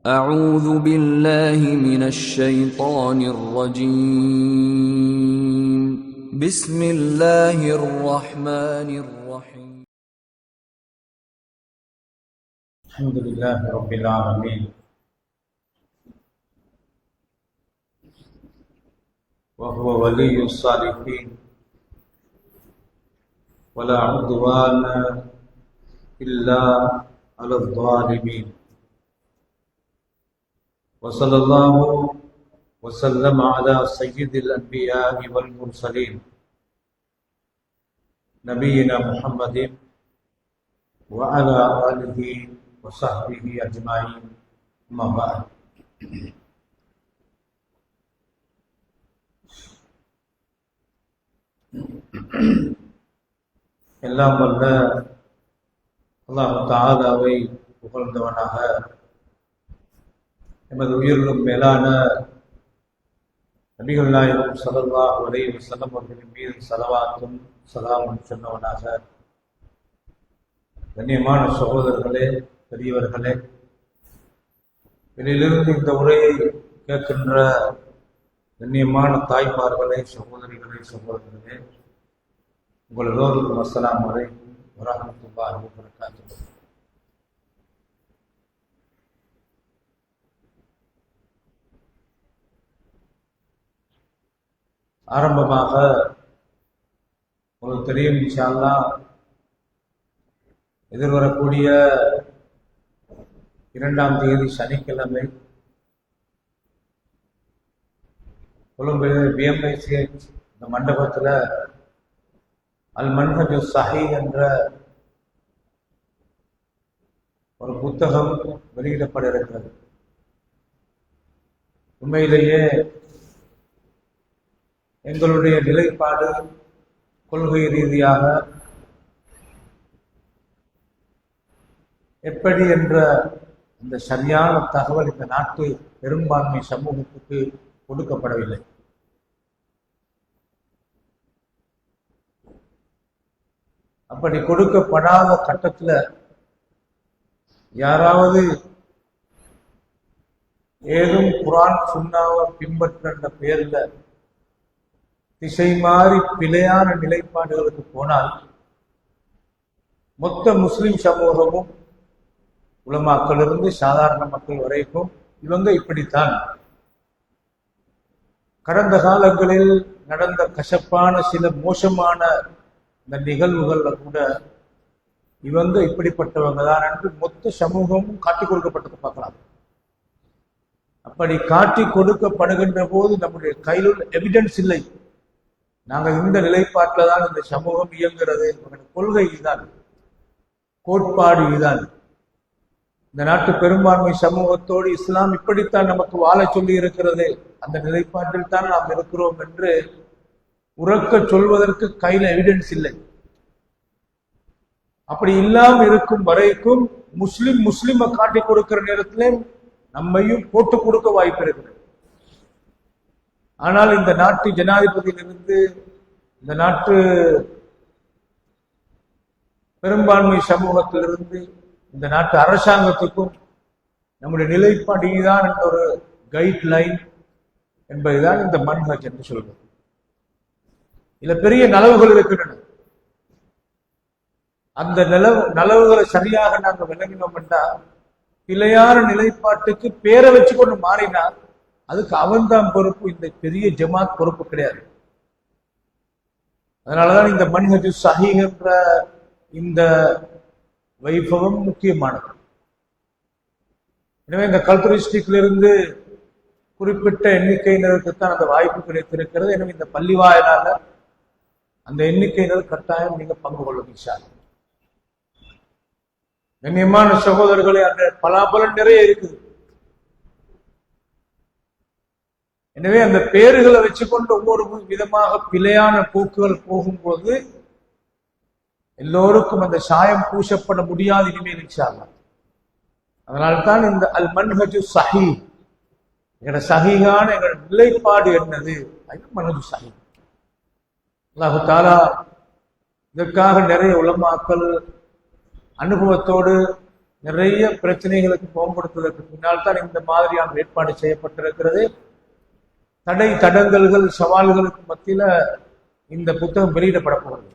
أعوذ بالله من الشيطان الرجيم بسم الله الرحمن الرحيم الحمد لله رب العالمين وهو ولي الصالحين ولا عدوان إلا على الظالمين وصلى الله وسلم على سيد الأنبياء والمرسلين نبينا محمد وعلى آله وصحبه أجمعين أما بعد எல்லாம் வல்ல அல்லாஹ் தஆலாவை புகழ்ந்தவனாக எமது உயிரிலும் மேலான நபிகள் நாயகம் ஸல்லல்லாஹு அலைஹி வஸல்லம் அவர்களின் மீது ஸலவாத்தும் ஸலாமும் சொன்னவனாக கண்ணியமான சகோதரர்களே, பெரியவர்களே, வெளியிலிருந்து இந்த உரையை கேட்கின்ற கண்ணியமான தாய்மார்களே, சகோதரிகளே, சகோதரர்களே, உங்கள் எல்லோருக்கும் அஸ்ஸலாமு அலைக்கும் வரஹ்மத்துல்லாஹி வபரகாத்துஹு. ஆரம்பமாக உங்களுக்கு தெரியும், இன்ஷா அல்லாஹ் எதிர்வரக்கூடிய 2ஆம் தேதி சனிக்கிழமை கொழும்பு பிஎம்ஐசிஹெச் இந்த மண்டபத்தில் அல் மன்ஹஜு ஸஹீஹ் என்ற ஒரு புத்தகம் வெளியிடப்பட இருக்கிறது. உண்மையிலேயே எங்களுடைய நிலைப்பாடு கொள்கை ரீதியாக எப்படி என்ற இந்த சரியான தகவல் இந்த நாட்டு பெரும்பான்மை சமூகத்துக்கு கொடுக்கப்படவில்லை. அப்படி கொடுக்கப்படாத கட்டத்தில் யாராவது ஏதும் குர்ஆன் சுன்னாவை பின்பற்ற பேர்ல திசை மாறி பிழையான நிலைப்பாடுகளுக்கு போனால் மொத்த முஸ்லிம் சமூகமும் உலமாக்களிலிருந்து சாதாரண மக்கள் வரைக்கும் இவங்க இப்படித்தான். கடந்த காலங்களில் நடந்த கசப்பான சில மோசமான இந்த நிகழ்வுகள்ல கூட இவங்க இப்படிப்பட்டவங்க தான் என்று மொத்த சமூகமும் காட்டிக் கொடுக்கப்பட்டது பார்க்கலாம். அப்படி காட்டி கொடுக்கப்படுகின்ற போது நம்முடைய கையில் உள்ள எவிடன்ஸ் இல்லை. நாங்கள் இந்த நிலைப்பாட்டில் தான் இந்த சமூகம் இயங்குகிறது, கொள்கை இதுதான், கோட்பாடு இதுதான், இந்த நாட்டு பெரும்பான்மை சமூகத்தோடு இஸ்லாம் இப்படித்தான் நமக்கு வாழ சொல்லி இருக்கிறது, அந்த நிலைப்பாட்டில் தான் நாம் இருக்கிறோம் என்று உறக்க சொல்வதற்கு கையில் எவிடன்ஸ் இல்லை. அப்படி இல்லாமல் இருக்கும் வரைக்கும் முஸ்லிமை காட்டி கொடுக்கிற நேரத்திலே நம்மையும் போட்டு கொடுக்க வாய்ப்பு இருக்கிறது. ஆனால் இந்த நாட்டு ஜனாதிபதியிலிருந்து இந்த நாட்டு பெரும்பான்மை சமூகத்திலிருந்து இந்த நாட்டு அரசாங்கத்துக்கும் நம்முடைய நிலைப்பாடு தான் என்ற ஒரு கைட்லைன் என்பதுதான் இந்த மன்ஹஜ் என்று சொல்வது. இதுல பெரிய நலவுகள் இருக்கின்றன. அந்த நலவுகளை சரியாக நாங்கள் விளங்கினோம் என்றால் பிழையான நிலைப்பாட்டுக்கு பேரை வச்சு கொண்டு மாறினால் அதுக்கு அவன்தான் பொறுப்பு, இந்த பெரிய ஜமாத் பொறுப்பு கிடையாது. அதனாலதான் இந்த மன்ஹஜு ஸஹீஹ் என்ற இந்த வைபவம் முக்கியமானது. எனவே இந்த கல்துரிஸ்டிக்ல இருந்து குறிப்பிட்ட எண்ணிக்கையினருக்குத்தான் அந்த வாய்ப்பு கிடைத்திருக்கிறது. எனவே இந்த பள்ளி வாயிலால அந்த எண்ணிக்கையினர் கட்டாயம் நீங்க பங்கு கொள்ளும். கண்ணியமான சகோதரர்களே, அந்த பலாபலன் நிறைய இருக்குது. எனவே அந்த பேறுகளை வச்சுக்கொண்டு ஒவ்வொரு விதமாக பிழையான போக்குகள் போகும்போது எல்லோருக்கும் அந்த சாயம் பூசப்பட முடியாது இனிமேல் இன்ஷா அல்லாஹ். அதனால்தான் இந்த அல் மன்ஹஜு ஸஹீஹ், எங்களோட சஹீஹான எங்களோட நிலைப்பாடு என்னது, மன்ஹஜு ஸஹீஹ். அல்லாஹ் தஆலா இதற்காக நிறைய உலமாக்கள் அனுபவத்தோடு நிறைய பிரச்சனைகளுக்கு போம்படுத்துவதற்கு பின்னால் தான் இந்த மாதிரியான ஏற்பாடு செய்யப்பட்டிருக்கிறது. தடை தடங்கல்கள் சவால்களுக்கு மத்தியில இந்த புத்தகம் வெளியிடப்பட போகிறது.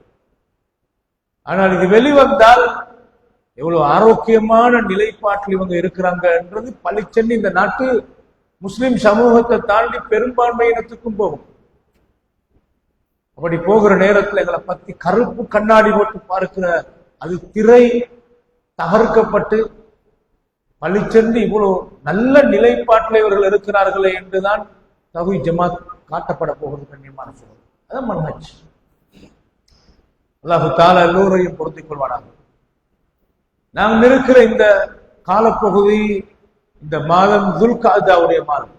ஆனால் இது வெளிவந்தால் எவ்வளவு ஆரோக்கியமான நிலைப்பாட்டில் இவங்க இருக்கிறாங்க என்றது பளிச்சென்னு இந்த நாட்டு முஸ்லிம் சமூகத்தை தாண்டி பெரும்பான்மையினத்துக்கும் போகும். அப்படி போகிற நேரத்தில் எங்களை பத்தி கருப்பு கண்ணாடி போட்டு பார்க்கிற அது திரை தகர்க்கப்பட்டு பளிச்சென்று இவ்வளவு நல்ல நிலைப்பாட்டில் இவர்கள் இருக்கிறார்களே என்றுதான் தௌஹீத் ஜமாத் காட்டப்பட போகிறது. கண்ணியமான சூழல் அதான் மன்ஹஜ். அல்லாஹு தஆலா எல்லோரையும் பொருத்திக் கொள்வானாக. நாம் இருக்கிற இந்த காலப்பகுதி, இந்த மாதம் துல்காதாவுடைய மாதம்.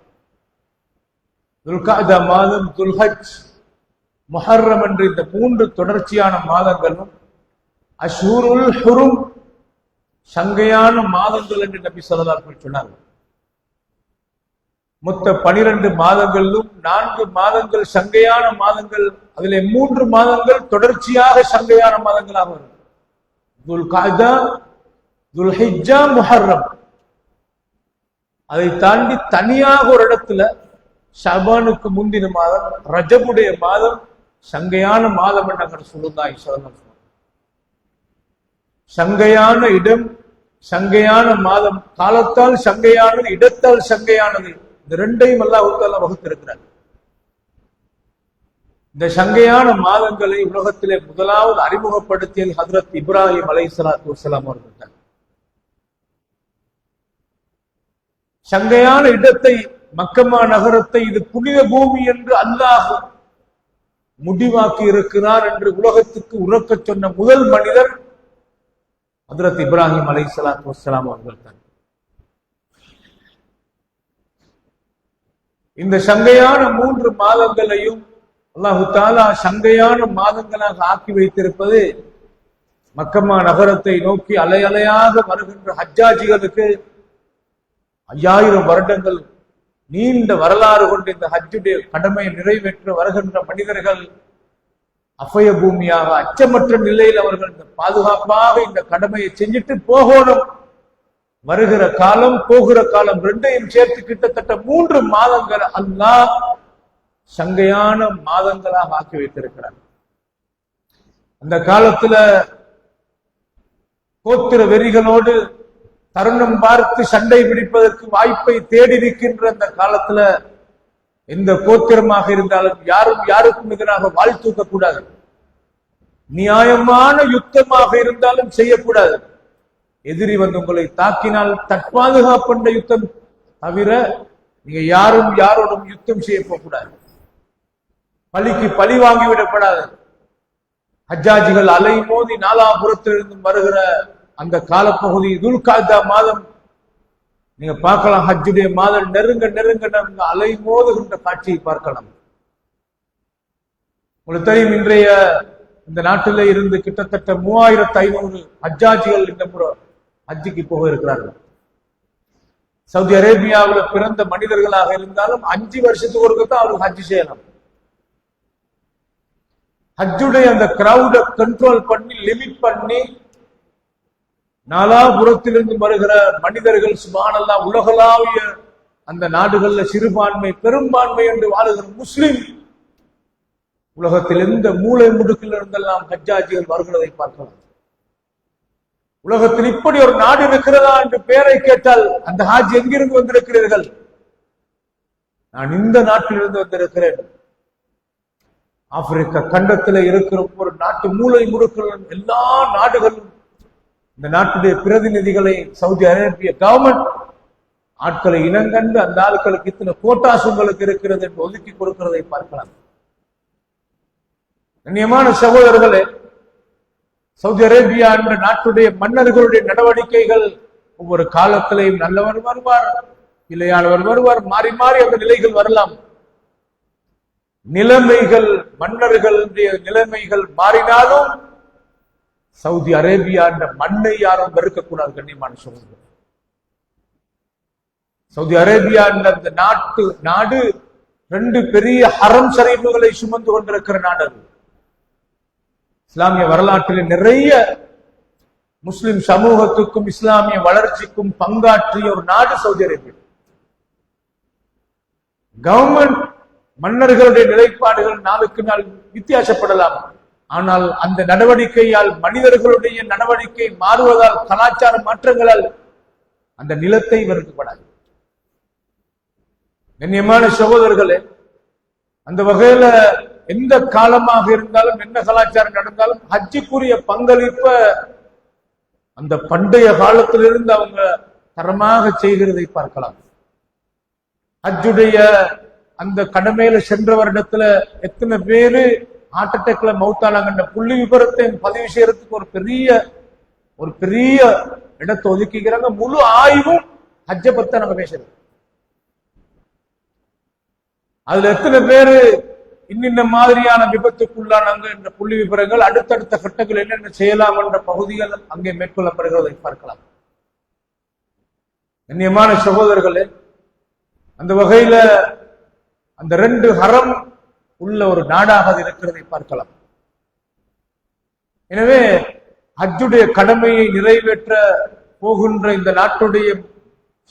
துல்காதா மாதம், துல்ஹஜ், முஹர்ரம் என்ற இந்த 3 தொடர்ச்சியான மாதங்களும் அஷ்ஹுருல் ஹுரும், சங்கையான மாதங்கள் என்று நபி ஸல்லல்லாஹு அலைஹி வஸல்லம் சொன்னார்கள். மொத்த 12 மாதங்களிலும் 4 மாதங்கள் சங்கையான மாதங்கள், அதிலே 3 மாதங்கள் தொடர்ச்சியாக சங்கையான மாதங்களாக வரும். துல்காதா, துல்ஹிஜ்ஜா, முஹர்ரம். அதை தாண்டி தனியாக ஒரு இடத்துல ஷஅபானுக்கு முந்தின மாதம், ரஜபுடைய மாதம் சங்கையான மாதம் என்று ரசூலுல்லாஹி ஸல்லல்லாஹு அலைஹி வஸல்லம். சங்கையான இடம், சங்கையான மாதம், காலத்தால் சங்கையானது, இடத்தால் சங்கையானது, இந்த ரெண்டையும் அல்லாஹ் தஆலா வகுத்திருக்கிறார். இந்த சங்கையான மாதங்களை உலகத்திலே முதலாவது அறிமுகப்படுத்தியது ஹஜ்ரத் இப்ராஹிம் அலைஹிஸ்ஸலாத்து வஸ்ஸலாம் அவர்கள். சங்கையான இடத்தை, மக்கமா நகரத்தை இது புனித பூமி என்று அல்லாஹ் முடிவாக்கி இருக்கிறார் என்று உலகத்துக்கு உறக்கச் சொன்ன முதல் மனிதர் ஹஜ்ரத் இப்ராஹிம் அலைஹிஸ்ஸலாத்து வஸ்ஸலாம் அவர்கள் தான். இந்த சங்கையான 3 மாதங்களையும் அல்லாஹு தஆலா சங்கையான மாதங்களாக ஆக்கி வைத்திருப்பது மக்கமா நகரத்தை நோக்கி அலை அலையாக வருகின்ற ஹஜ்ஜாஜிகளுக்கு 5000 வருடங்கள் நீண்ட வரலாறு கொண்டு இந்த ஹஜ்ஜுடைய கடமையை நிறைவேற்ற வருகின்ற மனிதர்கள் அபய பூமியாக அச்சமற்ற நிலையில் அவர்கள் பாதுகாப்பாக இந்த கடமையை செஞ்சுட்டு போகணும். வருகிற காலம், போகிற காலம் ரெண்டையும் சேர்த்து கிட்டத்தட்ட 3 மாதங்கள் அல்லாஹ் சங்கையான மாதங்களாக ஆக்கி வைத்திருக்கிறார். அந்த காலத்துல கோத்திர வெறிகளோடு தருணம் பார்த்து சண்டை பிடிப்பதற்கு வாய்ப்பை தேடி இருக்கின்ற அந்த காலத்துல எந்த கோத்திரமாக இருந்தாலும் யாரும் யாருக்கும் எதிராக வாழ் தூக்கக்கூடாது. நியாயமான யுத்தமாக இருந்தாலும் செய்யக்கூடாது. எதிரி வந்து உங்களை தாக்கினால் தற்பாதுகாப்பண்ட யுத்தம் தவிர நீங்க யாரும் யாரோடும் யுத்தம் செய்ய போகக்கூடாது. பழிக்கு பழி வாங்கிவிடப்படாது. ஹஜ்ஜாஜிகள் அலை மோதி நாலாபுரத்திலிருந்தும் வருகிற அந்த காலப்பகுதி துல்காதா மாதம் நீங்க பார்க்கலாம். ஹஜ்ஜுடைய மாதம் நெருங்க நெருங்க நெருங்க அலை மோதுகின்ற காட்சியை பார்க்கலாம். உங்களுக்கு தெரியும், இன்றைய இந்த நாட்டில இருந்து கிட்டத்தட்ட 3500 ஹஜ்ஜாஜிகள் இந்த முறை ஹஜ்ஜுக்கு போக இருக்கிறார்கள். சவுதி அரேபியாவில் பிறந்த மனிதர்களாக இருந்தாலும் 5 வருஷத்துக்கு ஒருக்க தான் அவருக்கு ஹஜ்ஜு செய்யலாம். ஹஜ்ஜுடைய அந்த கிரௌட கண்ட்ரோல் பண்ணி, லிமிட் பண்ணி, நாலாபுரத்திலிருந்து வருகிற மனிதர்கள் சுப்ஹானல்லாஹ் உலகளாவிய அந்த நாடுகள்ல சிறுபான்மை பெரும்பான்மை என்று வாழுகிற முஸ்லிம் உலகத்தில் எந்த மூலை முடுக்கில் இருந்தெல்லாம் ஹஜ்ஜாஜிகள் வருகிறதை பார்க்கலாம். உலகத்தில் இப்படி ஒரு நாடு இருக்கிறதா என்று பெயரை கேட்டால் அந்த ஹாஜ் எங்கிருந்து வந்திருக்கிறீர்கள்? நான் இந்த நாட்டிலிருந்து வந்திருக்கிறேன். ஆப்பிரிக்க கண்டத்தில் இருக்கிற ஒரு நாட்டு மூலை முடுக்கில் எல்லா நாடுகளும் இந்த நாட்டுடைய பிரதிநிதிகளை சவுதி அரேபிய கவர்மெண்ட் ஆட்களை இனங்கண்டு அந்த ஆட்களுக்கு இத்தனை கோட்டாஸ் உங்களுக்கு இருக்கிறது என்று ஒதுக்கி கொடுக்கிறதை பார்க்கலாம். கண்ணியமான சகோதரர்களே, சவுதி அரேபியா என்ற நாட்டுடைய மன்னர்களுடைய நடவடிக்கைகள் ஒவ்வொரு காலத்திலையும் நல்லவர் வருவார், இல்லையானவர் வருவார், மாறி மாறி அந்த நிலைகள் வரலாம். நிலைமைகள், மன்னர்களுடைய நிலைமைகள் மாறினாலும் சவுதி அரேபியா என்ற மண்ணை யாரும் வெறுக்கக்கூடாது. கண்ணியமான சகோதரர்களே, சவுதி அரேபியா என்ற அந்த நாடு 2 பெரிய ஹரம் ஷரீஃப்களை சுமந்து கொண்டிருக்கிற நாடு. அது இஸ்லாமிய வரலாற்றில் நிறைய முஸ்லிம் சமூகத்துக்கும் இஸ்லாமிய வளர்ச்சிக்கும் பங்காற்றிய ஒரு நாடு சவுதி அரேபியா. கவர்மெண்ட் மன்னர்களுடைய நிலைப்பாடுகள் நாளுக்கு நாள் வித்தியாசப்படலாம். ஆனால் அந்த நடவடிக்கையால் மனிதர்களுடைய நடவடிக்கை மாறுவதால், கலாச்சார மாற்றங்களால் அந்த நிலத்தை வெறுக்கப்படாது. கண்ணியமான சகோதரர்களே, அந்த வகையில எந்த காலமாக இருந்தாலும் என்ன கலாச்சாரம் நடந்தாலும் ஹஜ்ஜுக்குரிய பங்களிப்ப அந்த பண்டைய காலத்திலிருந்து அவங்க தரமாக செய்கிறதை பார்க்கலாம். ஹஜ்ஜுடைய அந்த கடமையில சென்ற வருடத்துல எத்தனை பேரு ஹார்ட் அட்டாக்ல மௌத்தானாங்கன்ற புள்ளி விபரத்தை பதிவு செய்யறதுக்கு ஒரு பெரிய இடத்தை ஒதுக்கிக்கிறாங்க. முழு ஆய்வும் ஹஜ்ஜை பத்தி நாங்க பேசுறோம். அதுல எத்தனை பேரு இன்னின்ன மாதிரியான விபத்துக்குள்ளானாங்க என்ற புள்ளி விபரங்கள், அடுத்தடுத்த கட்டங்கள் என்னென்ன செய்யலாம் என்ற பகுதிகள் அங்கே மேற்கொள்ளப்படுகிறதை பார்க்கலாம். கண்ணியமான சகோதரர்களே, அந்த வகையில அந்த 2 ஹரம் உள்ள ஒரு நாடாக அது இருக்கிறதை பார்க்கலாம். எனவே ஹஜ்ஜுடைய கடமையை நிறைவேற்ற போகின்ற இந்த நாட்டுடைய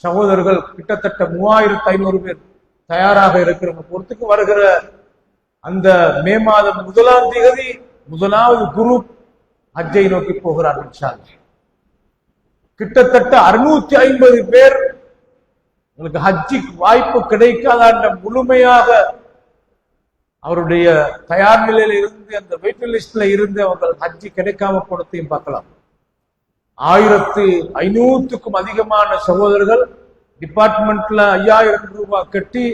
சகோதரர்கள் கிட்டத்தட்ட 3500 பேர் தயாராக இருக்கிற பொறுத்துக்கு வருகிற அந்த மே மாதம் 1ஆம் தேதி முதலாவது குரூப் ஹஜ்ஜை நோக்கி போகிறார். கிட்டத்தட்ட 650 பேர் உங்களுக்கு ஹஜ்ஜிக்கு வாய்ப்பு கிடைக்காத முழுமையாக அவருடைய தயார் நிலையில இருந்து அந்த வெயிட்டிங் லிஸ்ட்ல இருந்து அவர்கள் ஹஜ்ஜி கிடைக்காம போனதையும் பார்க்கலாம். 1500க்கும் அதிகமான சகோதரர்கள் டிபார்ட்மெண்ட்ல 5000 ரூபாய் கட்டி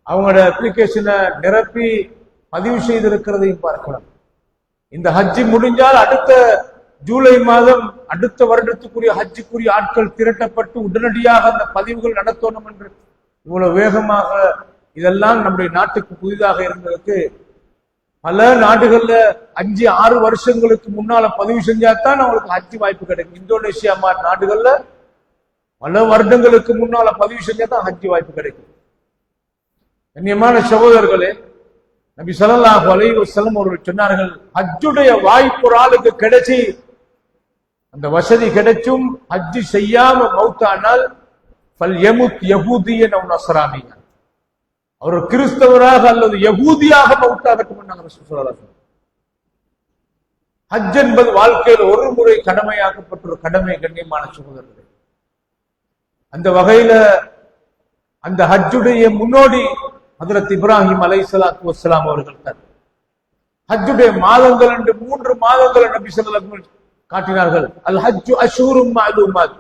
அவங்களோட அப்ளிகேஷனை நிரப்பி பதிவு செய்திருக்கிறதையும் பார்க்கலாம். இந்த ஹஜ்ஜி முடிஞ்சால் அடுத்த ஜூலை மாதம் அடுத்த வருடத்துக்குரிய ஹஜ்ஜுக்குரிய ஆட்கள் திரட்டப்பட்டு உடனடியாக அந்த பதிவுகள் நடத்தணும் என்று இவ்வளவு வேகமாக இதெல்லாம் நம்முடைய நாட்டுக்கு புதிதாக இருந்ததுக்கு பல நாடுகள்ல 5-6 வருஷங்களுக்கு முன்னால பதிவு செஞ்சாதான் அவங்களுக்கு ஹஜ்ஜி வாய்ப்பு கிடைக்கும். இந்தோனேஷியா மாதிரி நாடுகள்ல பல வருடங்களுக்கு முன்னால பதிவு செஞ்சாதான் ஹஜ்ஜி வாய்ப்பு கிடைக்கும். கண்ணியமான சகோதரர்களே, நபி ஸல்லல்லாஹு அலைஹி வஸல்லம் அவர்கள் சொன்னார்கள், ஹஜ்ஜுடைய வாய்ப்பு ஒரு ஆளுக்கு கிடைச்சி அந்த வசதி கிடைச்சும் ஹஜ்ஜி செய்யாம மௌத்தானால் ஃபல் யமுத் யஹூதியன் அவ் நஸ்ரானியன், அவர் கிறிஸ்தவராக அல்லது யகூதியாக மௌத்தாகட்டும் என்று ரசூல் ஸல்லல்லாஹு அலைஹி வஸல்லம். ஹஜ் என்பது வாழ்க்கையில் ஒரு முறை கடமையாக்கப்பட்ட ஒரு கடமை. கண்ணியமான சகோதரர்களே, அந்த வகையில அந்த ஹஜ்ஜுடைய முன்னோடி ஹஜ்ரத் இப்ராஹிம் அலைஹிஸ்ஸலாத்து வஸ்ஸலாம் அவர்கள் தான். ஹஜ்ஜுடைய மாதங்கள் என்று 3 மாதங்கள் நபி ஸல்லல்லாஹு அலைஹி வஸல்லம் காட்டினார்கள். அல் ஹஜ்ஜு அஷ்ஹுரும் மஅலூமாத்.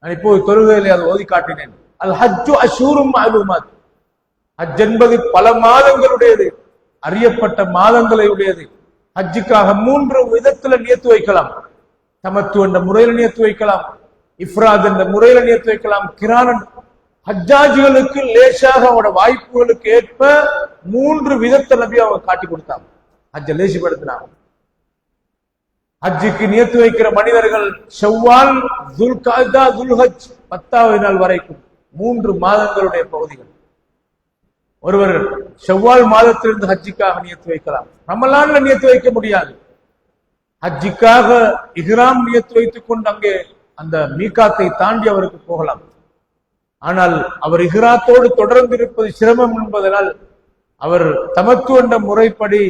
நான் இப்போ தொழுகையிலே அதை ஓதி காட்டினேன். அல் ஹஜ்ஜு அஷ்ஹுரும் மஅலூமாத். ஹஜ் என்பது பல மாதங்களுடையது, அறியப்பட்ட மாதங்களை உடையது. ஹஜ்ஜுக்காக 3 விதத்துல நியத்து வைக்கலாம். தமத்து என்ற முறையில் நியத்து வைக்கலாம், இஃப்ராத் என்ற முறையில் நியத்து வைக்கலாம், கிரான். ஹஜ்ஜாஜிகளுக்கு லேசாக அவனோட வாய்ப்புகளுக்கு ஏற்ப 3 விதத்தை நபி அவங்க காட்டி கொடுத்தாங்க. ஹஜ்ஜை லேசிப்படுத்தினாங்க. ஹஜ்ஜுக்கு நியத்து வைக்கிற மனிதர்கள் ஷவ்வால், துல்காதா, துல்ஹஜ் 10வது நாள் வரைக்கும் 3 மாதங்களுடைய பகுதிகள். ஒருவர் ஷவ்வால் மாதத்திலிருந்து ஹஜ்ஜுக்காக நியத்து வைக்கலாம். ரமலான்ல நியத்து வைக்க முடியாது. ஹஜ்ஜுக்காக இஹ்ராம் நியத்து வைத்துக் கொண்டு அங்கே அந்த மீகாத்தை தாண்டி அவருக்கு போகலாம். ஆனால் அவர் இஹ்ராத்தோடு தொடர்ந்து இருப்பது சிரமம் என்பதனால் அவர் தமத்து என்ற முறைப்படி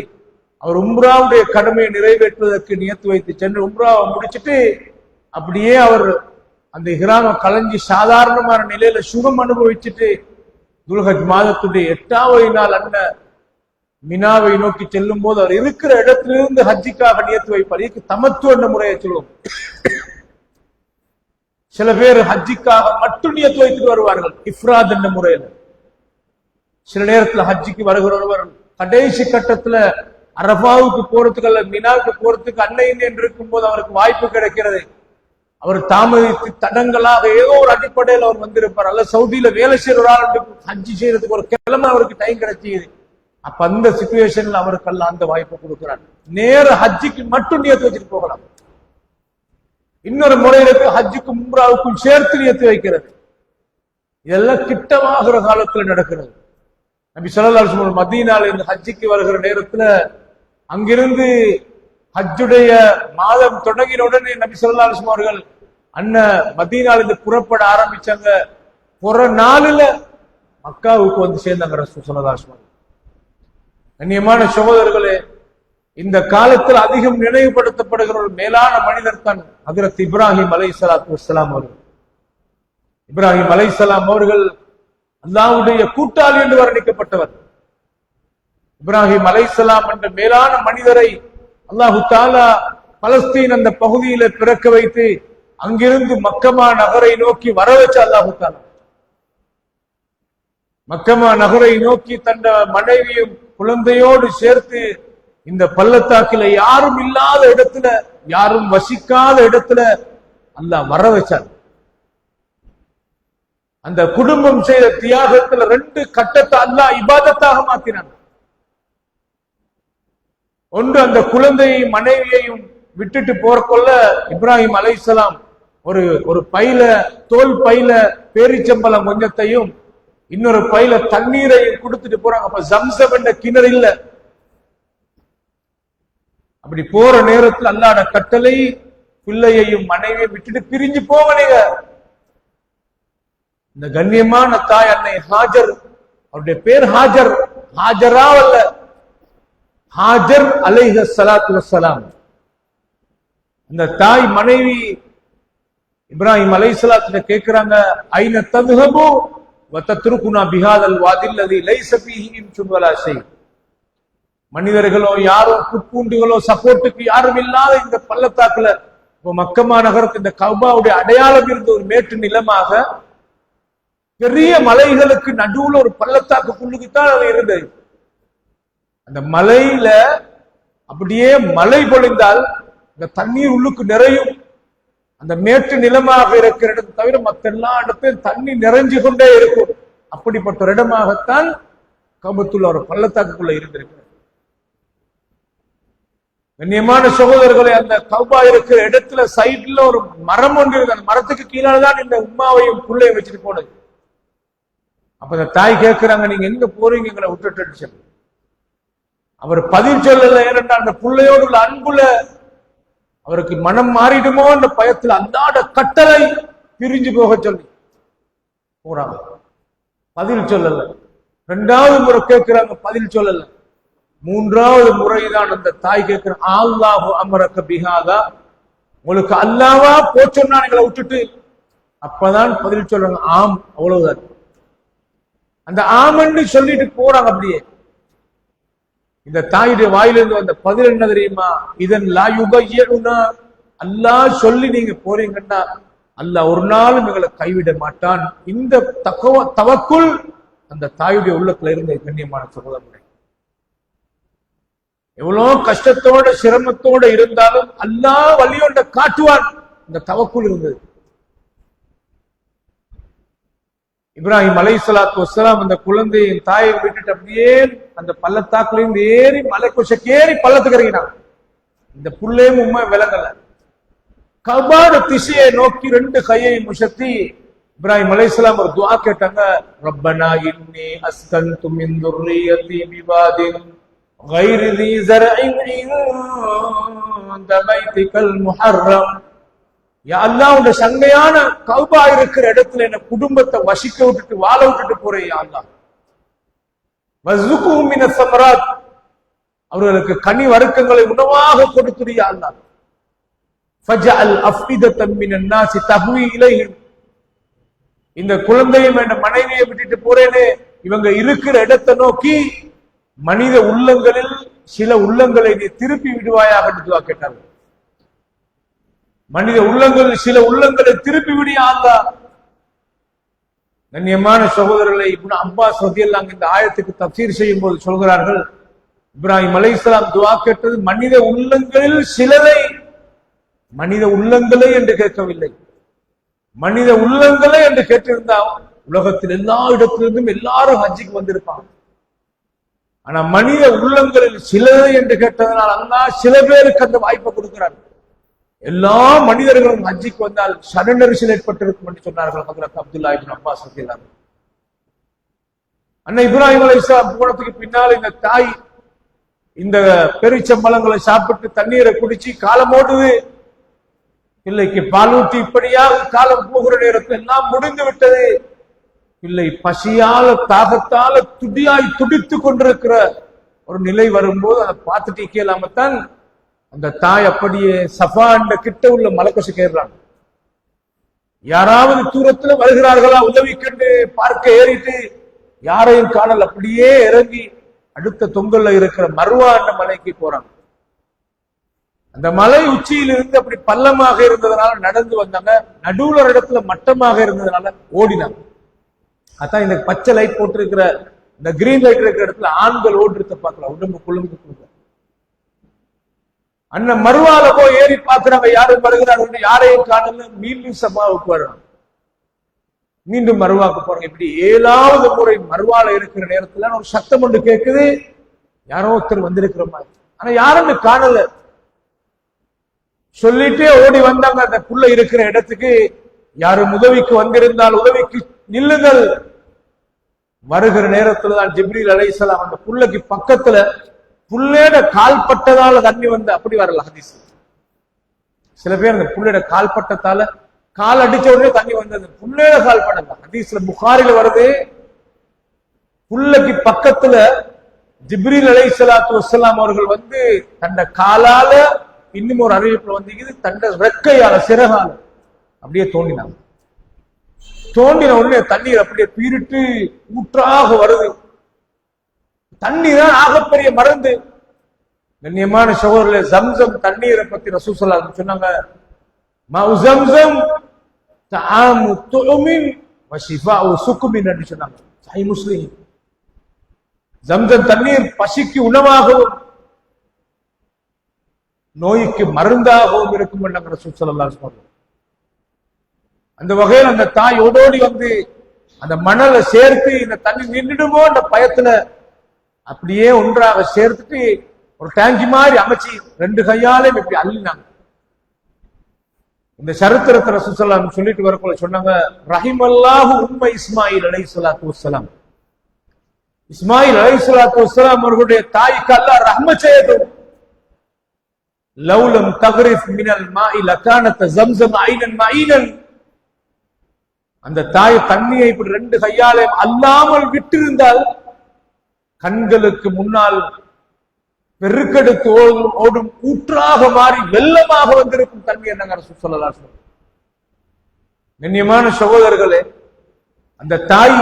அவர் உம்ராவுடைய கடமையை நிறைவேற்றுவதற்கு நியத்து வைத்து சென்று உம்ராவை முடிச்சுட்டு அப்படியே அவர் அந்த இஹ்ராம கலைஞ்சி சாதாரணமான நிலையில சுகம் அனுபவிச்சுட்டு துல்ஹஜ் மாதத்துடைய 8வது நாள் மினாவை நோக்கி செல்லும் போது அவர் இருக்கிற இடத்திலிருந்து ஹஜ்ஜிக்காக நியத்து வைப்பார். இதுக்கு தமத்து என்ற முறையை சொல்லுவோம். சில பேர் ஹஜ்ஜிக்காக மட்டும் நியத்து வைத்துட்டு வருவார்கள் இஃப்ராத் என்ற முறையில். சில நேரத்தில் ஹஜ்ஜிக்கு வருகிறவர் கடைசி கட்டத்துல அரபாவுக்கு போறதுக்கு அல்ல மினாவுக்கு போறதுக்கு அன்னையின் என்று இருக்கும் போது அவருக்கு வாய்ப்பு கிடைக்கிறது. அவர் தாமதித்து தடங்களாக ஏதோ ஒரு அடிப்படையில் அவர் வந்திருப்பார். அல்ல சவுதியில வேலை செய்யறாரு, ஹஜ்ஜி செய்யறதுக்கு ஒரு கிழமை அவருக்கு டைம் கிடைச்சிது. அப்ப அந்த சிச்சுவேஷன்ல அவருக்கெல்லாம் அந்த வாய்ப்பு கொடுக்கிறார். நேர ஹஜ்ஜிக்கு மட்டும் நியத்து வச்சுட்டு போகலாம். இன்னொரு முறையில ஹஜ்ஜுக்கும் உம்ராவுக்கும் சேர்த்து நியத்து வைக்கிறது. இதெல்லாம் கிட்டமாகிற காலத்துல நடக்கிறது. நபி ஸல்லல்லாஹு அலைஹி வஸல்லம் மதீனால இருந்து ஹஜ்ஜுக்கு வருகிற நேரத்துல அங்கிருந்து ஹஜ்ஜுடைய மாதம் தொடங்கின உடனே நபி ஸல்லல்லாஹு அலைஹி வஸல்லம் அவர்கள் மதீனாவிலிருந்து புறப்பட ஆரம்பிச்சாங்க. ஒரு நாளில் மக்காவுக்கு வந்து சேர்ந்தாங்க ரசூல் ஸல்லல்லாஹு அலைஹி வஸல்லம். கண்ணியமான சகோதரர்களே, இந்த காலத்தில் அதிகம் நினைவுபடுத்தப்படுகிற ஒரு மேலான மனிதர் தான் ஹஜ்ரத் இப்ராஹிம் அலைஹிஸ்ஸலாத்து வஸ்ஸலாம் அவர்கள். இப்ராஹிம் அலைஹிஸ்ஸலாம் அவர்கள் அல்லாஹ்வுடைய கூட்டாளி என்று வர்ணிக்கப்பட்டவர். இப்ராஹிம் அலைஹிஸ்ஸலாம் என்ற மேலான மனிதரை அல்லாஹு தஆலா பலஸ்தீன் அந்த பகுதியில பிறக்க வைத்து அங்கிருந்து மக்கமா நகரை நோக்கி வர வச்ச அல்லாஹு தஆலா மக்கமா நகரை நோக்கி தன் மனைவியும் குழந்தையோடு சேர்த்து இந்த பள்ளத்தாக்கில யாரும் இல்லாத இடத்துல, யாரும் வசிக்காத இடத்துல அல்லாஹ் வர வச்சார். அந்த குடும்பம் செய்த தியாகத்துல 2 கட்டத்தை அல்லாஹ் இபாதத்தாக மாத்தினான். ஒன்று, அந்த குழந்தையையும் மனைவியையும் விட்டுட்டு போறக்குள்ள இப்ராஹிம் அலைஹிஸ்ஸலாம் ஒரு பையில, தோல் பையில பேரிச்சம்பளம் கொஞ்சத்தையும் இன்னொரு பையில தண்ணீரையும் கொடுத்துட்டு போறாங்க. அப்ப ஜம்சம் என்ற கிணறு இல்ல. அப்படி போற நேரத்தில் அல்லாஹ்ட கட்டளை, பிள்ளையையும் மனைவியையும் விட்டுட்டு பிரிஞ்சு போக நீங்க. இந்த கண்ணியமான தாய் அன்னை ஹாஜர், அவருடைய பேர் ஹாஜர், ஹாஜரா அல்ல, ஹாஜர் அலைஹிஸ்ஸலாத்து வஸ்ஸலாம். அந்த தாய் மனைவி இப்ராஹிம் அலைஹிஸ்ஸலாத்து கேக்குறாங்க, ஐன தذهبு வதத்ருகுனா பிஹாதல் வாதில்லதி லைஸ ஃபீஹி இன்சுன் வலா ஷை. மனிதர்களோ யாரோ புட்பூண்டுகளோ சப்போர்ட்டுக்கு யாரும் இல்லாத இந்த பள்ளத்தாக்குல, மக்கமா நகரத்து இந்த கஅபாவுடைய அடையாளம் இருந்த ஒரு மேட்டு நிலமாக, பெரிய மலைகளுக்கு நடுவுல ஒரு பள்ளத்தாக்குள்ளுக்குத்தான் அது இருந்தது. அந்த மலையில அப்படியே மழை பொழிந்தால் இந்த தண்ணீர் உள்ளுக்கு நிறையும். அந்த மேட்டு நிலமாக இருக்கிற இடத்தை தவிர மற்ற எல்லா இடத்தையும் தண்ணி நிறைஞ்சு கொண்டே இருக்கும். அப்படிப்பட்ட ஒரு இடமாகத்தான் கஅபத்துள்ள ஒரு பள்ளத்தாக்குள்ள இருந்திருக்கிறது. கண்ணியமான சகோதரர்களை, அந்த கஅபா இருக்கிற இடத்துல சைட்ல ஒரு மரம் ஒன்று இருக்கு. அந்த மரத்துக்கு கீழால்தான் இந்த உம்மாவையும் புள்ளையும் வச்சுட்டு போனது. அப்ப அந்த தாய் கேட்கிறாங்க, நீங்க எங்க போறீங்க எங்களை விட்டுட்டு சொல்லி. அவர் பதில் சொல்லல. ஏனென்றால் அந்த பிள்ளையோடு உள்ள அன்புல அவருக்கு மனம் மாறிடுமோ என்ற பயத்தில் அல்லாஹ்ட கட்டளை பிரிஞ்சு போக சொல்லி போறாங்க. பதில் சொல்லல. 2வது முறை கேட்கிறாங்க, பதில் சொல்லல. 3வது முறைதான் அந்த தாய் கேட்கிறாங்க, அல்லாஹு அமரக பிஹாதா, உங்களுக்கு அல்லாஹ்வா போ சொன்னா எங்களை விட்டுட்டு. அப்பதான் பதில் சொல்றாங்க, ஆம், அவ்வளவுதான். அந்த ஆமன்னு சொல்லிட்டு போறாங்க. அப்படியே இந்த தாயுடைய வாயிலிருந்து வந்த பதில் என்ன தெரியுமா? இதன் லா யுகையுனா, அல்லாஹ் சொல்லி நீங்க போறீங்கன்னா அல்லாஹ் ஒரு நாளும் எங்களை கைவிட மாட்டான். இந்த தவக்குல் அந்த தாயுடைய உள்ளத்துல இருந்த கண்ணியமான சகோதரர்களே, எவ்வளவு கஷ்டத்தோட சிரமத்தோட இருந்தாலும் அல்லாஹ் வழியொண்ட காட்டுவான். இந்த தவக்குல் இருந்தது. இப்ராஹிம் அலைஹிஸ்ஸலாத்து வஸ்ஸலாம் அந்த குழந்தையின் தாயை விட்டுட்டு அப்படியே அந்த பள்ளத்தாக்குல இருந்து ஏறி மலைக்குஷக்கேறி பள்ளத்துக்கு இறங்கினாங்க. இந்த புள்ளையும் உண்மை விளங்கல. கஅபாட திசையை நோக்கி 2 கையை முஷத்தி இப்ராஹிம் அலைஹிஸ்ஸலாம் ஒரு துஆ கேட்டாங்க, ரப்பனா இன்னி அஸ்கன்து மின் ذُرِّيَّتِي بِوَادٍ غَيْرِ ذِي زَرْعٍ عِندَ بَيْتِكَ الْمُحَرَّمْ. யா அல்லாஹ், உன்னுடைய சங்கையான கஅபா இருக்கிற இடத்துல என்ன குடும்பத்தை வசிக்க விட்டுட்டு வாழ விட்டுட்டு போறேன் யா அல்லாஹ். வஸ்ஸுகுஹும் மினஸ் ஸமராத், அவர்களுக்கு கனி வர்க்கங்களை உணவாக கொடுத்துரு யா அல்லாஹ். ஃபஜஅல் அஃபிதத்தன் மினன் நாஸி தஹ்வி இலைஹிம். இந்த குழந்தையை என்ற மனைவியை விட்டுட்டு போறேனே, இவங்க இருக்கிற இடத்தை நோக்கி மனித உள்ளங்களில் சில உள்ளங்களை நீ திருப்பி விடுவாயாக என்று துஆ கேட்டார்கள். மனித உள்ளங்களில் சில உள்ளங்களை திருப்பி விடியா அல்லாஹ். கண்ணியமான சகோதரர்களை, இப்னு அப்பாஸ் ரலியல்லாஹு இந்த ஆயத்துக்கு தஃசீர் செய்யும் போது சொல்கிறார்கள், இப்ராஹிம் அலைஹிஸ்ஸலாம் துஆ கேட்டது மனித உள்ளங்களில் சிலரை, மனித உள்ளங்களை என்று கேட்கவில்லை. மனித உள்ளங்களை என்று கேட்டிருந்தால் உலகத்தில் எல்லா இடத்திலிருந்தும் எல்லாரும் ஹஜ்ஜுக்கு வந்திருப்பாங்க. ஆனா மனித உள்ளங்களில் சிலரை என்று கேட்டதனால் அல்லாஹ் சில பேருக்கு அந்த வாய்ப்பை கொடுக்கிறார். எல்லா மனிதர்களும் ஹஜ்ஜுக்கு வந்தால் சரணரிசல் ஏற்பட்டிருக்கும் என்று சொன்னார்கள் ஹஜ்ரத் அப்துல்லாஹ் இப்னு அப்பாஸ் ரலியல்லாஹு அன்ஹு. அன்னை இப்ராஹிம் அலைஹிஸ்ஸலாம் போனதுக்கு பின்னால் இந்த தாய் இந்த பெருச்சம்பளங்களை சாப்பிட்டு தண்ணீரை குடிச்சு காலம் ஓடுது. பிள்ளைக்கு பாலூட்டி இப்படியாக காலம் போகிற நேரத்தில் எல்லாம் முடிந்து விட்டது. பிள்ளை பசியால தாகத்தால துடியாய் துடித்து கொண்டிருக்கிற ஒரு நிலை வரும்போது அதை பார்த்துட்டு கேளாமத்தான் அந்த தாய் அப்படியே சஃபா என்ற கிட்ட உள்ள மலைக்கசு கேட்கிறாங்க. யாராவது தூரத்துல வருகிறார்களா உதவி கண்டு பார்க்க ஏறிட்டு யாரையும் காணல், அப்படியே இறங்கி அடுத்த தொங்கல்ல இருக்கிற மர்வா என்ற மலைக்கு போறாங்க. அந்த மலை உச்சியில் இருந்து அப்படி பள்ளமாக இருந்ததுனால நடந்து வந்தாங்க. நடுவுல ஒரு இடத்துல மட்டமாக இருந்ததுனால ஓடினாங்க. அதான் இந்த பச்சை லைட் போட்டிருக்கிற இந்த கிரீன் லைட் இருக்கிற இடத்துல ஆண்கள் ஓடுறத பார்க்கலாம். உடம்பு குழும்பு அண்ணன் மறுவால போய் ஏறி பார்க்கிறாங்க, யாரும் வருகிறார்கள், யாரையும் காணல. மீண்டும் சபாவுக்கு வர்றாங்க, மீண்டும் மறுவாக்கு போறாங்க. இப்படி 7வது முறை மறுவால இருக்கிற நேரத்துல ஒரு சத்தம் ஒன்று கேட்குது, யாரோ ஒருத்தர் வந்திருக்கிற மாதிரி. ஆனா யாருன்னு காணல. சொல்லிட்டே ஓடி வந்தாங்க அந்த புள்ள இருக்கிற இடத்துக்கு. யாரும் உதவிக்கு வந்திருந்தால் உதவிக்கு நில்லுங்கள். வருகிற நேரத்துல தான் ஜிப்ரீல் அலைஹிஸ்ஸலாம் அந்த புள்ளைக்கு பக்கத்துல புள்ளேட கால் பட்டதால தண்ணி வந்து அப்படி வரல ஹதீஸ். சில பேர் அந்த புள்ளேட கால் பட்டத்தால கால் அடிச்ச உடனே தண்ணி வந்தது, புள்ளேட கால் பட்டல. ஹதீஸ்ல புகாரில வருது, புள்ளைக்கு பக்கத்துல ஜிப்ரீல் அலைஹிஸ்ஸலாத்து வஸ்ஸலாம் அவர்கள் வந்து தன்னை காலால, இன்னும் ஒரு அறிவிப்புல வந்து தன்னை ரெக்கையால சிறகால அப்படியே தோண்டினாங்க. தோண்டின உடனே தண்ணீர் அப்படியே பீரிட்டு ஊற்றாக வருது. தண்ணீர் தான் ஆகப்பெரிய மருந்து. கண்ணியமான சகோதரர்களே, ஜம்சம் தண்ணீரை பத்தி ரசூல் ஸல்லல்லாஹு அலைஹி வஸல்லம் சொன்னாங்க, மாஉ ஜம்சம் தஆமு துஉமின் வ ஷிஃபாஉ சுக்குமின் என்று சொன்னாங்க. சஹீஹ் முஸ்லிம். ஜம்சம் தண்ணீர் பசிக்கு உணவாகவும் நோய்க்கு மருந்தாகவும் இருக்கும் என்று ரசூல் ஸல்லல்லாஹு அலைஹி வஸல்லம். அந்த வகையில் அந்த தாய் ஓடோடி வந்து அந்த மணலை சேர்த்து இந்த தண்ணி நின்றுடுமோ என்ற பயத்துல அப்படியே ஒன்றாக சேர்த்துட்டு ஒரு டேங்கி மாதிரி அமைச்சு 2 கையாலையும் இப்படி அள்ளினாங்க. இந்த சரித்திரத்தை ரசூல் ஸல்லல்லாஹு அலைஹி வஸல்லம் சொல்லிட்டு வரக்குள்ள சொன்னாங்க, ரஹிமல்லாஹு உம்ம இஸ்மாயில் அலைஹிஸ்ஸலாத்து வஸ்ஸலாம். இஸ்மாயில் அலைஹிஸ்ஸலாத்து வஸ்ஸலாம் அவர்களுடைய தாய்க்கு அல்லாஹ் ரஹ்மத் செய்யட்டும். லவ்லம் தக்ரிஃப் மினல் மாஇ லகானத் ஜம்ஸம் ஐனன் மஈனன். அந்த தாய் தண்ணியை இப்படி 2 கையாலையும் அல்லாமல் விட்டிருந்தால் கண்களுக்கு முன்னால் பெருக்கெடுத்து ஓடும் ஊற்றாக மாறி வெள்ளமாக வந்திருக்கும் தண்ணி என்னங்க ரசூல் ஸல்லல்லாஹு அலைஹி வஸல்லம். கண்ணியமான சகோதரர்களே, அந்த தாய்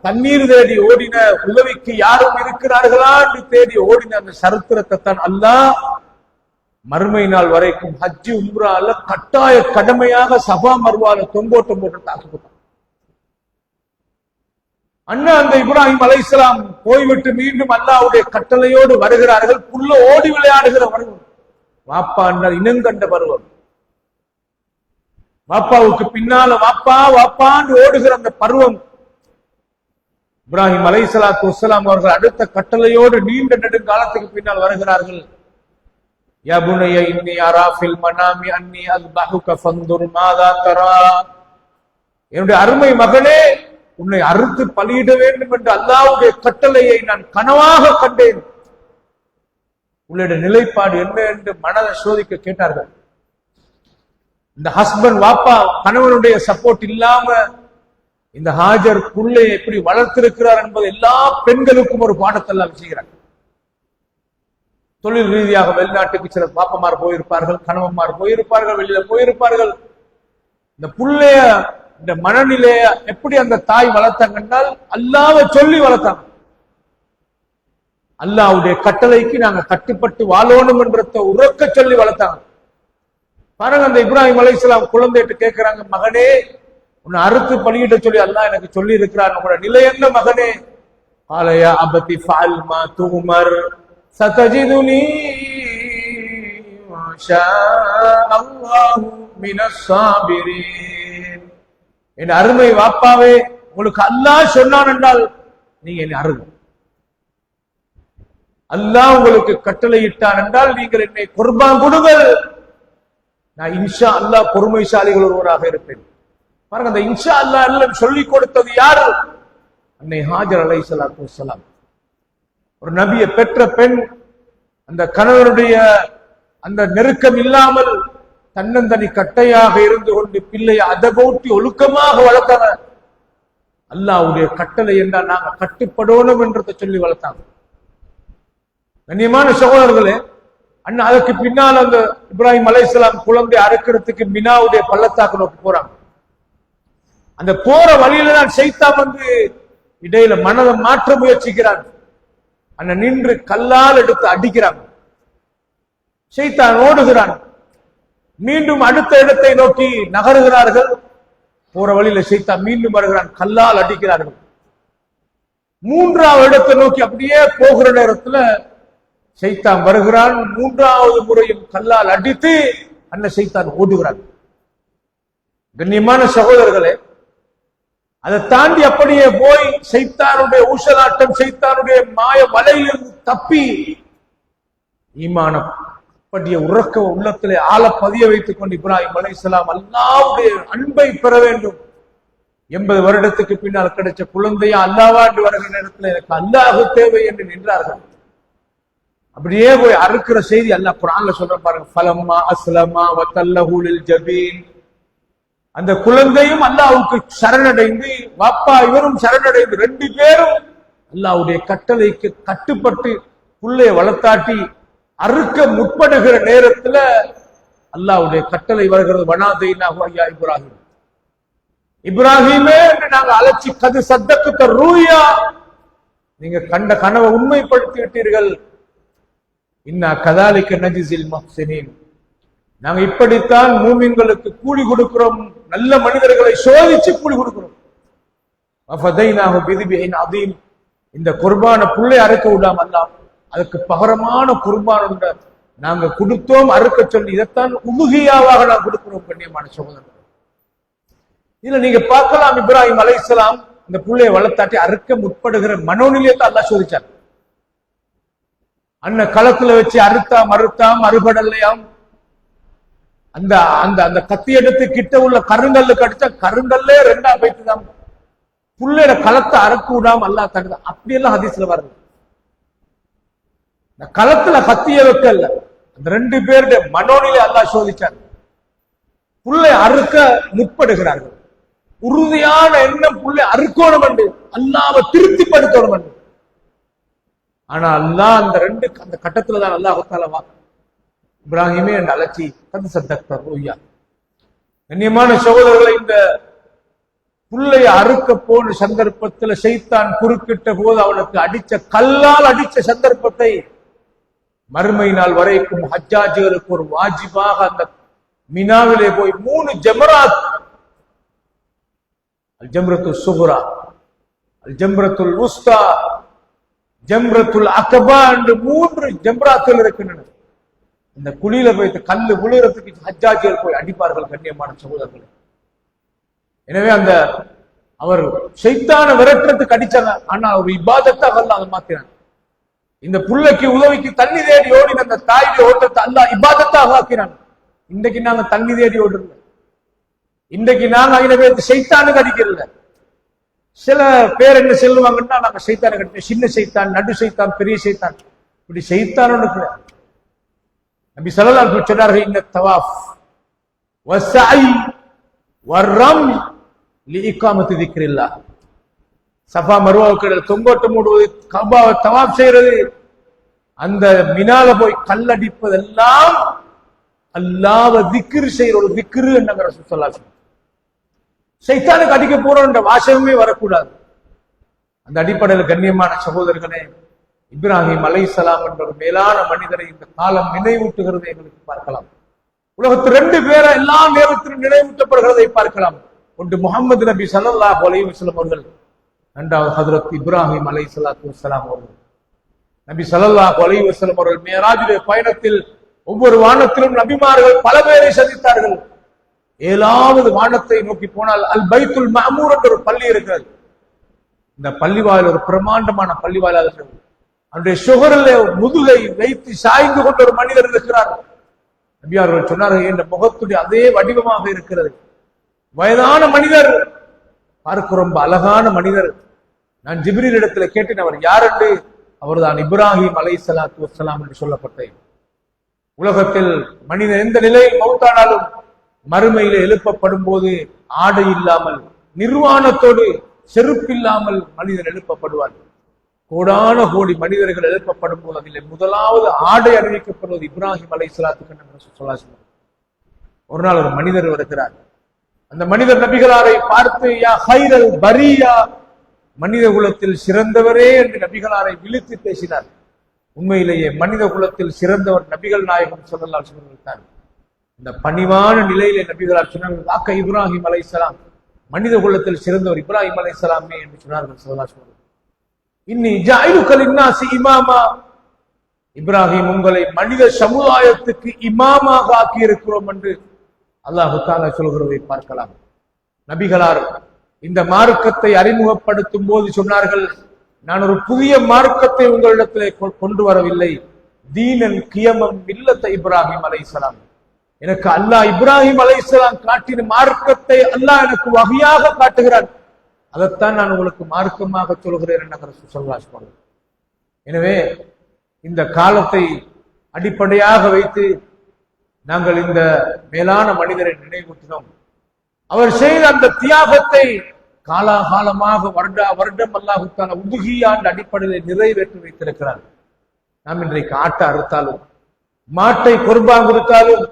தண்ணீர் தேடி ஓடின, உதவிக்கு யாரும் இருக்கிறார்களா என்று தேடி ஓடின அந்த சரித்திரத்தை தான் அல்லாஹ் மறுமை நாள் வரைக்கும் ஹஜ்ஜி உம்ரால கட்டாய கடமையாக சபா மர்வால தொங்கோட்டம் போட்டு தாக்கப்பட்டான். அண்ணா அந்த இப்ராஹிம் அலைஹிஸ்ஸலாம் போய்விட்டு மீண்டும் அல்லாஹ்வுடைய கட்டளையோடு வருகிறார்கள். புள்ள ஓடி விளையாடுகிற பருவம், வாப்பா என்றால் இனங்கண்ட பருவம். வாப்பாவுக்கு பின்னால வாப்பா வாப்பான்னு ஓடுகிற அந்த பருவம். இப்ராஹிம் அலைஹிஸ்ஸலாத்து வஸ்ஸலாம் அவர்கள் அடுத்த கட்டளையோடு நீண்ட நெடுங்காலத்துக்கு பின்னால் வருகிறார்கள். யா புனைய இன்னி அரா ஃபில் மனாமி அன்னி அஸ்பஹுக ஃபன்துர் மாதா தரா. என்னுடைய அருமை மகனே, உன்னை அறுத்து பலியிட வேண்டும் என்ற அல்லாஹ்வுடைய கட்டளையை நான் கனவாக கண்டேன். உன்னுடைய நிலைப்பாடு என்ன என்று மனதை சோதிக்க கேட்டார்கள். இந்த ஹஸ்பண்ட் வாப்பா கணவனுடைய சப்போர்ட் இல்லாம இந்த ஹாஜர் புள்ளை எப்படி வளர்த்திருக்கிறார் என்பது எல்லா பெண்களுக்கும் ஒரு பாடத்தெல்லாம் செய்கிறார். தொழில் ரீதியாக வெளிநாட்டுக்கு சில பாப்பமார் போயிருப்பார்கள், கணவன்மார் போயிருப்பார்கள், வெளியில போயிருப்பார்கள். இந்த புள்ளைய இந்த மனநிலைய எப்படி அந்த தாய் வளர்த்தாங்கன்னால் அல்லாஹ்வை சொல்லி வளர்த்தாங்க. அல்லாஹ்வுடைய கட்டளைக்கு நாங்க கட்டுப்பட்டு வாழணும் என்றத உறக்க சொல்லி வளர்த்தாங்க. பாருங்க, அந்த இப்ராஹிம் அலைஹிஸ்ஸலாம் குழந்தைட்டு கேட்கிறாங்க, மகனே உன்னை அறுத்து பலியிட சொல்லி அல்லாஹ் எனக்கு சொல்லி இருக்கிறார். உங்களோட நிலை என்ன மகனே? ஆலயா அபதி ஃபஅல் மா துமர் சதஜிதுனி மாஷா அல்லாஹு மினஸ் சாபிரீன். என் அருமை வாப்பாவே, உங்களுக்கு அல்லாஹ் சொன்னான் என்றால் நீங்க என்னை அருங்க. அல்லாஹ் உங்களுக்கு கட்டளையிட்டான் என்றால் நீங்கள் என்னை குர்பான் கொடுங்கள். நான் இன்ஷா அல்லாஹ் பொறுமைசாலிகள் ஒருவராக இருப்பேன். பாருங்க, அந்த இன்ஷா அல்லாஹ் எல்லாம் சொல்லிக் கொடுத்தது யாரு? அன்னை ஹாஜர் அலைஹிஸ்ஸலாத்து வஸ்ஸலாம். ஒரு நபியை பெற்ற பெண். அந்த கணவனுடைய அந்த நெருக்கம் இல்லாமல் தன்னந்தனி கட்டையாக இருந்து கொண்டு பிள்ளையை அதபோட்டி ஒழுக்கமாக வளர்த்தாங்க. அல்லாஹ்வுடைய கட்டளை என்றால் நாங்க கட்டுப்படணும் என்றதை சொல்லி வளர்த்தாங்க. கண்ணியமான சகோதரர்களே, அண்ணா அதற்கு பின்னால் அந்த இப்ராஹிம் அலைஹிஸ்ஸலாம் குழந்தை அறுக்கிறதுக்கு மினாவுடைய பள்ளத்தாக்கு நோக்கி போறாங்க. அந்த போற வழியில தான் ஷைத்தான் வந்து இடையில மனதை மாற்ற முயற்சிக்கிறாங்க. அண்ணன் நின்று கல்லால் எடுத்து அடிக்கிறாங்க. ஷைத்தான் ஓடுகிறான். மீண்டும் அடுத்த இடத்தை நோக்கி நகருகிறார்கள். போற வழியில ஷைத்தான் மீண்டும் வருகிறான், கல்லால் அடிக்கிறார்கள். மூன்றாவது இடத்தை நோக்கி அப்படியே போகிற நேரத்துல ஷைத்தான் வருகிறான். மூன்றாவது முறையும் கல்லால் அடித்து அந்த ஷைத்தான் ஓடுகிறான். கண்ணியமான சகோதரர்களே, அதை தாண்டி அப்படியே போய் ஷைத்தானுடைய ஊசலாட்டம், ஷைத்தானுடைய மாய வலையிலிருந்து தப்பி ஈமானம் பற்றிய உறக்க உள்ளத்திலே ஆழ பதிய வைத்துக் கொண்டு இப்ராஹிம் அலைஹிஸ்ஸலாம் அல்லாஹ்வுடைய அன்பை பெற வேண்டும். 80 வருடத்துக்கு பின்னால் கிடைச்ச குழந்தையா அல்லாஹ்வாண்டு வருகிற நேரத்தில் எனக்கு அல்லாஹ் தேவை என்று நின்றார்கள். அப்படியே போய் அறுக்கிற செய்தி அல்லாஹ் குர்ஆன்ல சொல்ற பாருங்க. ஃபலம்மா அஸ்லமா வதல்லஹு லில் ஜபீன். அந்த குழந்தையும் அல்லாஹ்வுக்கு சரணடைந்து, வாப்பா இவரும் சரணடைந்து, 2 பேரும் அல்லாஹ்வுடைய கட்டளைக்கு கட்டுப்பட்டு புள்ளைய வளர்த்தாட்டி அறுக்க முற்படுகிற நேரத்துல அல்லாஹ்வுடைய கட்டளை வருகிறது. வனாதைனாஹு ஐயா இப்ராஹிம், இப்ராஹிமே என்று நாங்க அழைச்சி கது சத்தக்குத்த ரூயா, நீங்க கண்ட கனவை உண்மைப்படுத்தி விட்டீர்கள். இன்னா கதாலிக்க நஜிஸில் முஹ்சினீன், நாங்க இப்படித்தான் மூமின்களுக்கு கூலி கொடுக்கிறோம், நல்ல மனிதர்களை சோதிச்சு கூலி கொடுக்கிறோம். வஃபதைனாஹு பிதிபிஹின் அதீம், இந்த குர்பான புள்ளை அறுக்க விடாம அல்லாஹ் அதுக்கு பகரமான குர்பான் ஒன்ற நாங்க கொடுத்தோம் அறுக்க சொல்லி, இதைத்தான் உலுஹியாவாக நான் கொடுக்கிறோம். கண்ணியமான சகோதரர், இதுல நீங்க பார்க்கலாம் இப்ராஹிம் அலைஹிஸ்ஸலாம் அந்த புள்ளையை வளர்த்தாட்டி அறுக்க முற்படுகிற மனோநிலையத்தை அல்லாஹ் சோதிச்சார். அன்ன களத்துல வச்சு அறுத்தாம் அறுபடலையாம். அந்த அந்த அந்த கத்தி எடுத்து கிட்ட உள்ள கருங்கல்லுக்கு அடிச்சா கருங்கல்லே 2ஆ போயிட்டுதான். புள்ளையோட களத்தை அறுக்க விடாம அல்லாஹ் தடுத்தா. அப்படியெல்லாம் ஹதீஸ்ல வருது. இந்த களத்துல கத்திய வைக்கல, அந்த 2 பேருடைய மனோநிலை அல்லாஹ் சோதிச்சார். புள்ளை அறுக்க முற்படுகிறார்கள். உறுதியான எண்ணம் புள்ளை அறுக்கணும் என்று, அல்லாஹ்வை திருப்திப்படுத்தணும் என்று. ஆனா அல்லாஹ் அந்த கட்டத்துல தான் அல்லாஹ் தஆலா இப்ராஹிமே என்று அழைச்சி கது சத்தக்த ரூயா. கண்ணியமான சகோதரர்களை, இந்த புள்ளைய அறுக்க போன சந்தர்ப்பத்துல ஷைத்தான் குறுக்கிட்ட போது அவனுக்கு கல்லால் அடிச்ச சந்தர்ப்பத்தை மறுமை நாள் வரைக்கும் ஹஜ்ஜாஜிகளுக்கு ஒரு வாஜிபாக அந்த மினாவிலே போய் 3 ஜம்ராத், அல் ஜம்ரத்துல் சுக்ரா, அல் ஜம்ரத்துல் உஸ்தா, ஜம்ரத்துல் அகபா என்று 3 ஜம்ராத்துகள் இருக்கின்றன. இந்த குழியில போய் கல்லு விழுறதுக்கு ஹஜ்ஜாஜிகள் போய் அடிப்பார்கள். கண்ணியமான சகோதரர்கள், எனவே அந்த அவர் ஷைத்தான விரட்டுறதுக்கு அடிச்சாங்க. ஆனா ஒரு இபாதத்தாக அல்லாஹ் அதை மாத்தினான். இந்த புள்ளைக்கு உதவிக்கு தண்ணி தேடி ஓடின அந்த தாயுடைய ஓட்டத்தை அல்லாஹ் இபாதத்தாக ஆக்கினான். இன்றைக்கு நாங்க தண்ணி தேடி ஓடுறோம். இன்றைக்கு நாங்க ஐநபேருக்கு ஷைத்தானுக்கு அடிக்கிறல. சில பேர் என்ன சொல்லுவாங்கன்னா, நாங்க ஷைத்தானுக்கு அடிப்போம். சின்ன ஷைத்தான், நடு ஷைத்தான், பெரிய ஷைத்தான், இப்படி ஷைத்தான் ஒன்று. நபி ஸல்லல்லாஹு அலைஹி வஸல்லம் சொன்னார்கள், இந்த தவாஃப் வஸ்ஸை வர்ரம் லிஇகாமத்தி திக்ரில்லாஹ், சஃபா மர்வாவுக்கு தொங்கோட்டம் மூடுவது, கஅபாவை தவாஃப் செய்யறது, அந்த மினால போய் கல்லடிப்பதெல்லாம் அல்லாஹ்வை திக்ர் செய்யற ஒரு திக்ரு என்னங்க ரசூல் ஸல்லல்லாஹு அலைஹி வஸல்லம். ஷைத்தானுக்கு அடிக்க போறோம் என்ற வாசகமே வரக்கூடாது. அந்த அடிப்படையில் கண்ணியமான சகோதரர்களே, இப்ராஹிம் அலைஹிஸ்ஸலாம் என்ற ஒரு மேலான மனிதரை இந்த காலம் நினைவூட்டுகிறதை எங்களுக்கு பார்க்கலாம். உலகத்தில் 2 பேரை எல்லா நேரத்திலும் நினைவூட்டப்படுகிறதை பார்க்கலாம். ஒன்று முஹம்மது நபி ஸல்லல்லாஹு அலைஹி வஸல்லம் அவர்கள், 2வது ஹஜ்ரத் இப்ராஹிம் அலைஹிஸ்ஸலாத்து வஸ்ஸலாம் அவர்கள். நபி ஸல்லல்லாஹு அலைஹி வஸல்லம் அவர்கள் மியராஜுடைய பயணத்தில் ஒவ்வொரு வானத்திலும் நபிமார்கள் பல பேரை சந்தித்தார்கள். 7வது வானத்தை நோக்கி போனால் அல் பைத்துல் மஅமூர் என்ற ஒரு பள்ளி இருக்கிறது. இந்த பள்ளிவாயில் ஒரு பிரமாண்டமான பள்ளிவாயில் இருக்கிறது. அவருடைய சுகரில் முதுகை வைத்து சாய்ந்து கொண்ட ஒரு மனிதர் இருக்கிறார். நபியார்கள் சொன்னார்கள், என்ற முகத்துடைய அதே வடிவமாக இருக்கிறது. வயதான மனிதர், பார்க்க ரொம்ப அழகான மனிதர். நான் ஜிப்ரீல் இடத்துல கேட்டேன், அவர் யார் என்று. அவர்தான் இப்ராஹிம் அலைஹிஸ்ஸலாத்து வஸ்ஸலாம் என்று சொல்லப்பட்ட உலகத்தில் மனிதன் எந்த நிலையில் மௌத்தானாலும் மறுமையில எழுப்பப்படும் போது ஆடை இல்லாமல் நிர்வாணத்தோடு செருப்பில்லாமல் மனிதன் எழுப்பப்படுவார். கோடான கோடி மனிதர்கள் எழுப்பப்படும் போது அதில் முதலாவது ஆடை அறிவிக்கப்படுவது இப்ராஹிம் அலைஹிஸ்ஸலாத்துக்கு சொல்லாசம். ஒரு நாள் ஒரு மனிதர் வருகிறார். அந்த மனிதர் நபிகளாரை பார்த்து யா ஹைரல் பரியா, மனித குலத்தில் சிறந்தவரே என்று நபிகளாரை விழித்து பேசினார். உண்மையிலேயே மனித குலத்தில் சிறந்தவர் நபிகள் நாயகம் ஸல்லல்லாஹு அலைஹி வஸல்லம். இந்த பணிவான நிலையிலே நபிகளார் சொன்னார்கள், ஆக்க இப்ராஹிம் அலைஹிஸ்ஸலாம், மனித குலத்தில் சிறந்தவர் இப்ராஹிம் அலைஹிஸ்ஸலாமே என்று சொன்னார்கள் ஸல்லல்லாஹு அலைஹி வஸல்லம். இன்னி ஜாயிலுக லின்னாஸி இமாமா, இப்ராஹிம் உங்களை மனித சமுதாயத்துக்கு இமாமாக ஆக்கி இருக்கிறோம் என்று அல்லாஹ் தஆலா சொல்கிறதை பார்க்கலாம். நபிகளார் இந்த மார்க்கத்தை அறிமுகப்படுத்தும் போது சொன்னார்கள், நான் ஒரு புதிய மார்க்கத்தை உங்களிடத்திலே கொண்டு வரவில்லை, தீனன் கியமம் மில்லத்த இப்ராஹிம் அலைஹிஸ்ஸலாம், எனக்கு அல்லாஹ் இப்ராஹிம் அலைஹிஸ்ஸலாம் காட்டின மார்க்கத்தை அல்லாஹ் எனக்கு வகையாக காட்டுகிறான், அதைத்தான் நான் உங்களுக்கு மார்க்கமாக சொல்கிறேன் என்று சொல்வார்கள். எனவே இந்த காலத்தை அடிப்படையாக வைத்து நாங்கள் இந்த மேலான மனிதரை நினைவூட்டினோம். அவர் செய்த அந்த தியாகத்தை காலாகாலமாக வருடம் அல்லாஹ் தஆலா உதுஹியான்ற அடிப்படையில் நிறைவேற்றி வைத்திருக்கிறார். நாம் இன்றைக்கு ஆட்டை அறுத்தாலும் மாட்டை குர்பான் கொடுத்தாலும்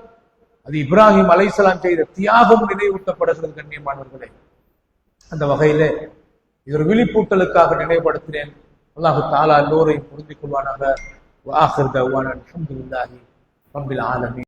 அது இப்ராஹிம் அலைஹிஸ்ஸலாம் செய்த தியாகம் நினைவூட்டப்படுகிறது. கண்ணியமானவர்களே, அந்த வகையிலே இது ஒரு விழிப்பூட்டலுக்காக நினைவுபடுத்தினேன். அல்லாஹ் தஆலா எல்லோரையும் புரிந்து கொள்வானாக. வஆகிர் தஅவானா அல்ஹம்துலில்லாஹி ரப்பில் ஆலமீன்.